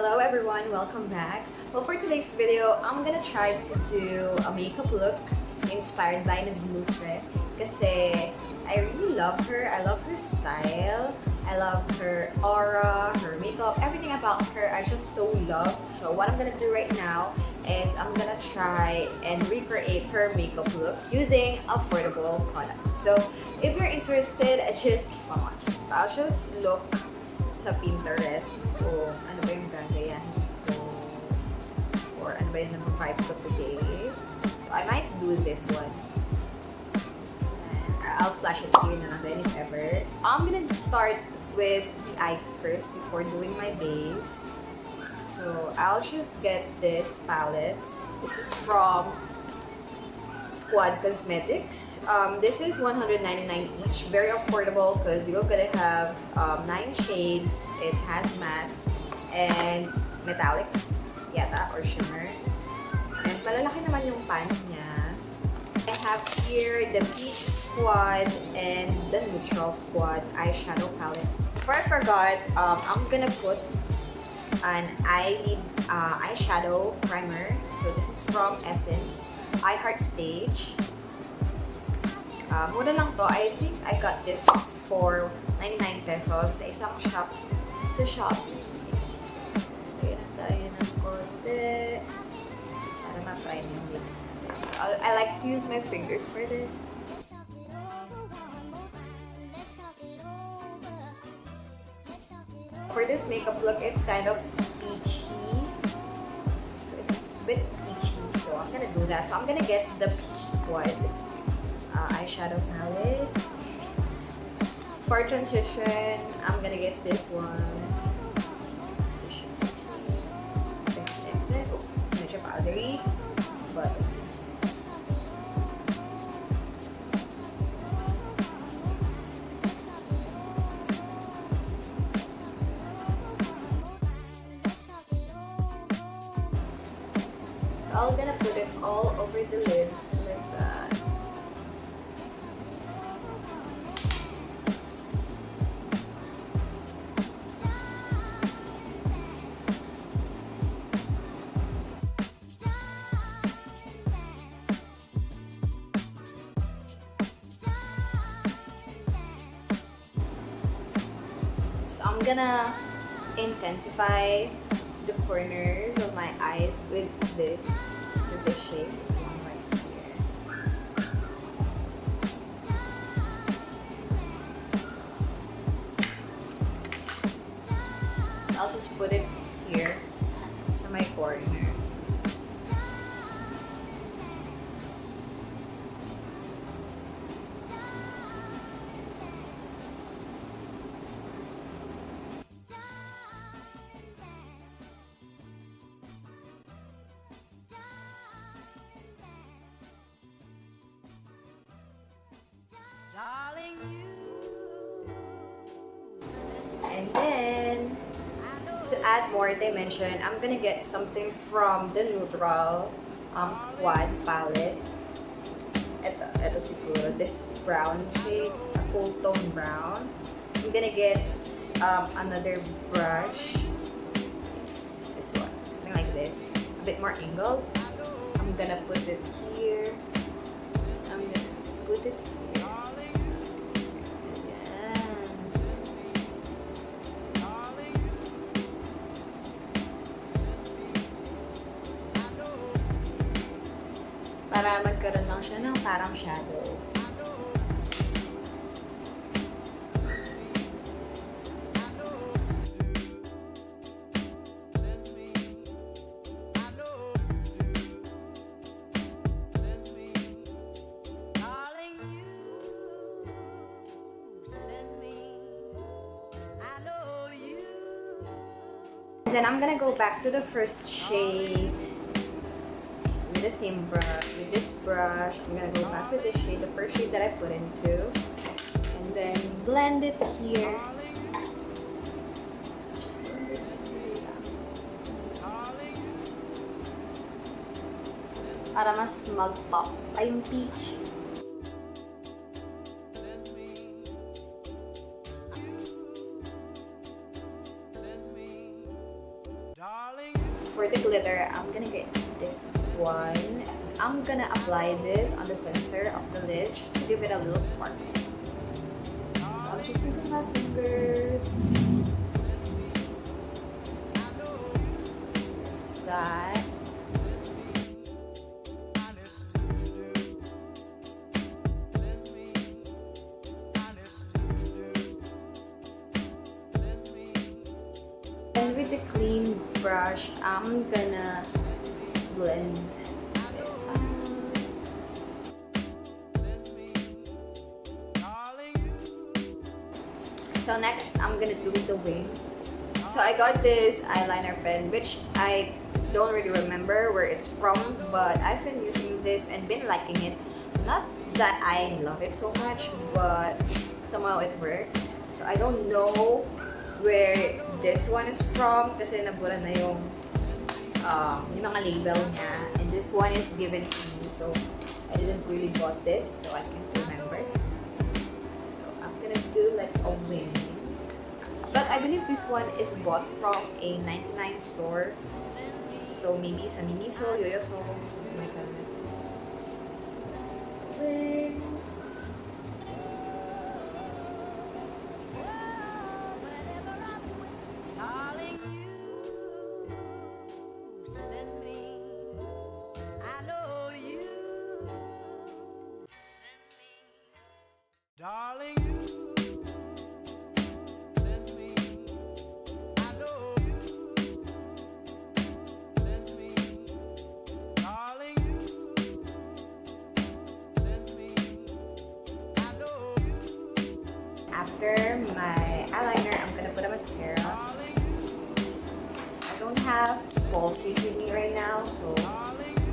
Hello everyone, welcome back. Well, for today's video, I'm gonna try to do a makeup look inspired by Nadine Lustre kasi I really love her. I love her style. I love her aura, her makeup, everything about her I just so love. So what I'm gonna do right now is I'm gonna try and recreate her makeup look using affordable products. So if you're interested, just keep on watching. I'll just look sa Pinterest kung ano ba yung gagayan ko or ano ba yung vibe ko today. So I might do this one. And I'll flash it here na lang then if ever. I'm gonna start with the eyes first before doing my base. So I'll just get this palette. This is from Squad Cosmetics. This is $199 each. Very affordable because you're gonna have 9 shades. It has mattes and metallics, yata, or shimmer. And malalaki naman yung pans niya. I have here the Peach Squad and the Neutral Squad eyeshadow palette. Before I forgot, I'm gonna put an eyeshadow primer. So this is from Essence. I Heart Stage. Mura lang to. I think I got this for 99 pesos sa isang shop sa Shopee. Kaya na tayo ng konti para ma-prime yung lips natin. So, I like to use my fingers for this. For this makeup look, it's kind of peachy. So it's a bit peachy. So I'm gonna do that. So I'm gonna get the Peach Squad eyeshadow palette. For transition, I'm gonna get this one. Oh, medyo powdery, but let's see. I'm gonna put it all over the lid like that. So I'm gonna intensify the corners of my eyes with this shade, this one right here. I'll just put it here sa my corner. And then, to add more dimension, I'm gonna get something from the Neutral Squad palette. Ito siguro, this brown shade, a cool tone brown. I'm gonna get another brush. This one, something like this. A bit more angled. I'm gonna put it here. I'm gonna put it here. Para magkaroon lang siya ng parang shadow. And then I'm gonna go back to the first shade. The same brush, with this brush, I'm gonna go back with this shade, the first shade that I put into, and then blend it here. Just blend it here. Para mas mag-pop ay yung peach. for the glitter, I'm gonna get this one. I'm gonna apply this on the center of the lid just to give it a little spark. So I'm just using my finger. That's that. And with the clean brush, I'm gonna blend it. So next, I'm gonna do the wing. So I got this eyeliner pen, which I don't really remember where it's from, but I've been using this and been liking it. Not that I love it so much, but somehow it works. So I don't know where this one is from kasi nabura na yung mga label niya, and this one is given to me, so I didn't really bought this, so I can't remember. So I'm gonna do like a wing, but I believe this one is bought from a 99 store, so maybe sa Miniso, Yoyoso, something like that. So, wing. Darling, you send me. I know you send me. Darling, you send me. I know you. After my eyeliner, I'm gonna put a mascara. I don't have falsies with me right now, so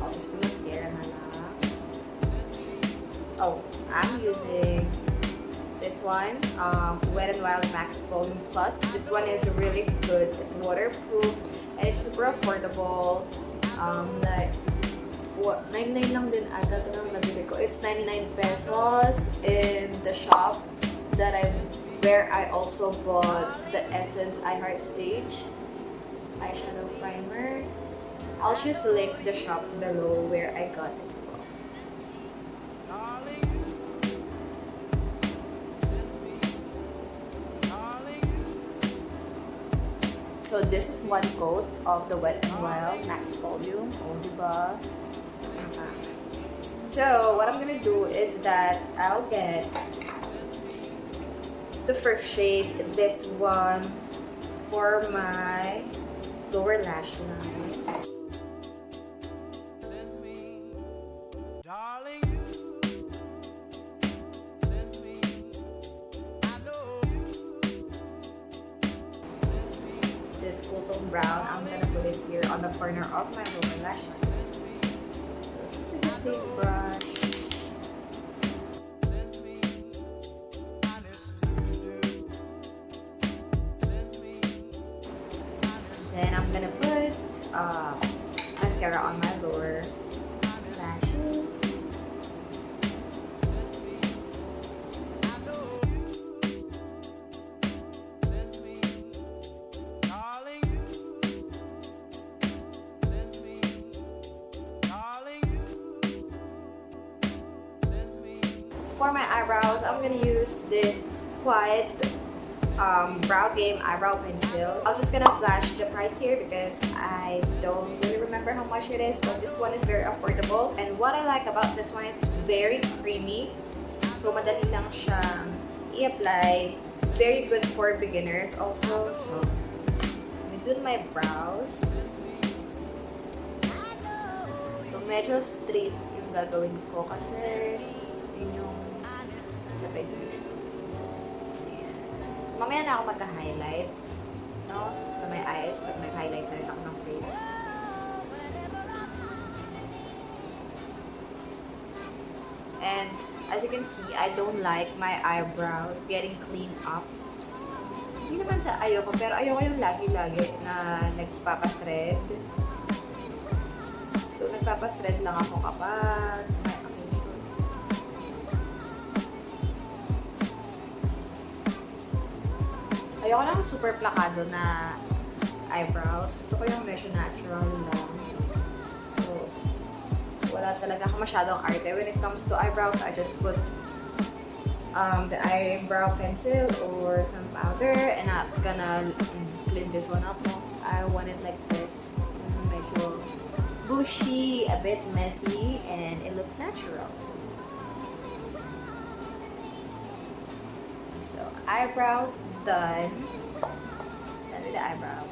I'll just do mascara na lang. Oh, I'm using this one, Wet n Wild Max Volume Plus. This one is really good. It's waterproof and it's super affordable. Like, what, 99 lang din ata ito nang nabili ko. It's 99 pesos in the shop where I also bought the Essence iHeart Stage eyeshadow primer. I'll just link the shop below where I got it. So this is one coat of the Wet n Wild Max Volume. Oh, diba? So what I'm gonna do is that I'll get the first shade, this one, for my lower lash line. Send me, darling. This cool tone brown, I'm gonna put it here on the corner of my lower lash line. Just with the same brush. Then I'm gonna put mascara on my lower lashes. For my eyebrows, I'm gonna use this Squad Brow Game Eyebrow Pencil. I'm just gonna flash the price here because I don't really remember how much it is, but this one is very affordable. And what I like about this one, it's very creamy. So madali lang siyang i-apply. Very good for beginners also. So I'm doing my brows. So medyo straight yung gagawin ko kasi yun yung sa pwede. So, mamaya na ako magka-highlight, no? Sa my eyes, pag nag-highlight na rin ako ng face. And as you can see, I don't like my eyebrows getting cleaned up. Hindi naman sa ayoko, pero ayoko yung lagi-lagi na nagpapa-thread. So, nagpapa-thread lang ako kapag may ayoko lang super plakado na eyebrows. Gusto ko yung medyo natural lang. So, wala talaga ako masyadong arte. When it comes to eyebrows, I just put the eyebrow pencil or some powder, and I'm gonna clean this one up. I want it like this. Medyo bushy, a bit messy, and it looks natural. So, eyebrows done. Done with the eyebrow.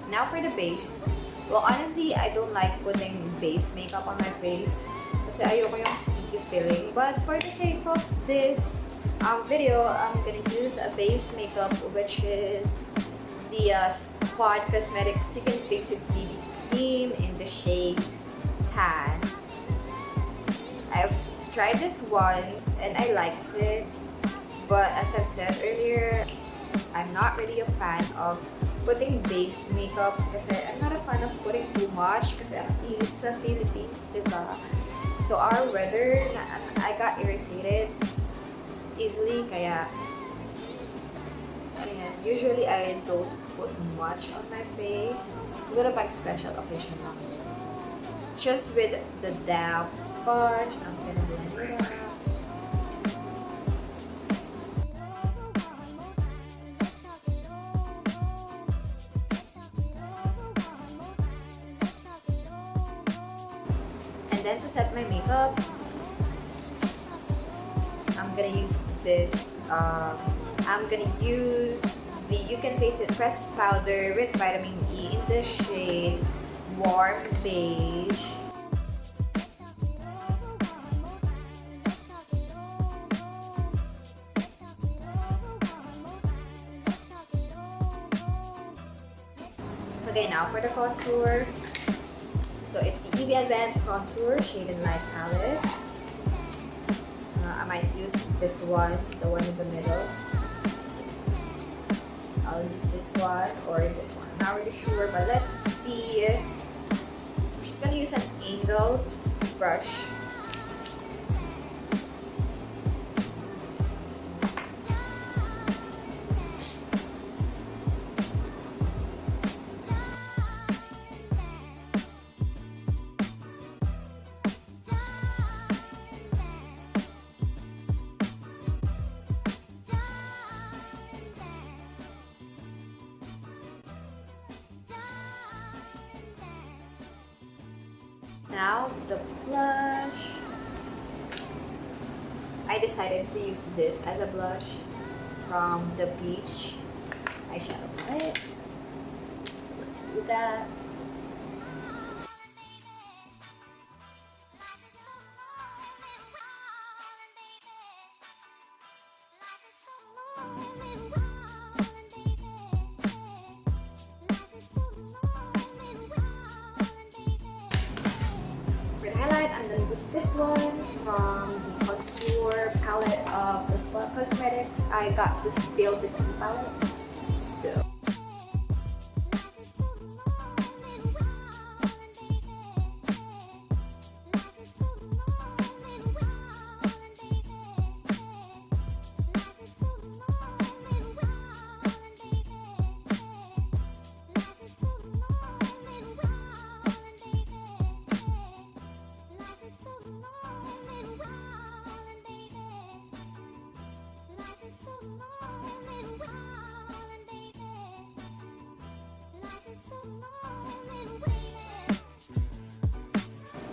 Now for the base. Well, honestly, I don't like putting base makeup on my face kasi ayoko yung sticky feeling. But for the sake of this video, I'm gonna use a base makeup which is the Quad Cosmetics You Can Fix It BB Cream in the shade Tan. I've tried this once and I liked it, but as I've said earlier, I'm not really a fan of putting base makeup kasi I'm not a fan of putting too much kasi ang init sa Philippines, diba? So our weather, I got irritated easily kaya ayan, usually I don't put much on my face. Siguro pag special occasion lang. Just with the damp sponge, I'm gonna blend it up. And then to set my makeup, I'm gonna use this. I'm gonna use the You Can Face It pressed powder with vitamin E in the shade Warm Beige. Okay, now for the contour. So it's the EB Advanced Contour Shade and Light palette. I might use this one, the one in the middle. I'll use this one or this one. I'm not really sure, but let's see. I'm just gonna use an angled brush. Now the blush. I decided to use this as a blush from the Peachy eyeshadow palette. So let's do that. For the highlight, I'm going to use this one from the contour palette of the Spot Cosmetics. I got this Build the Tea palette. So.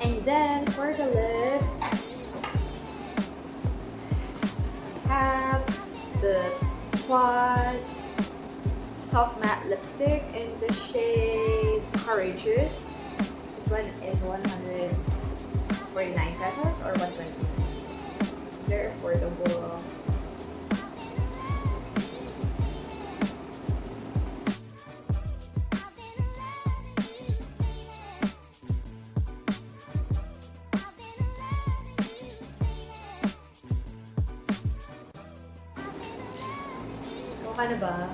And then for the lips, I have the Quad Soft Matte Lipstick in the shade Courageous. This one is 149 pesos or 120. They're affordable. Mukha na ba?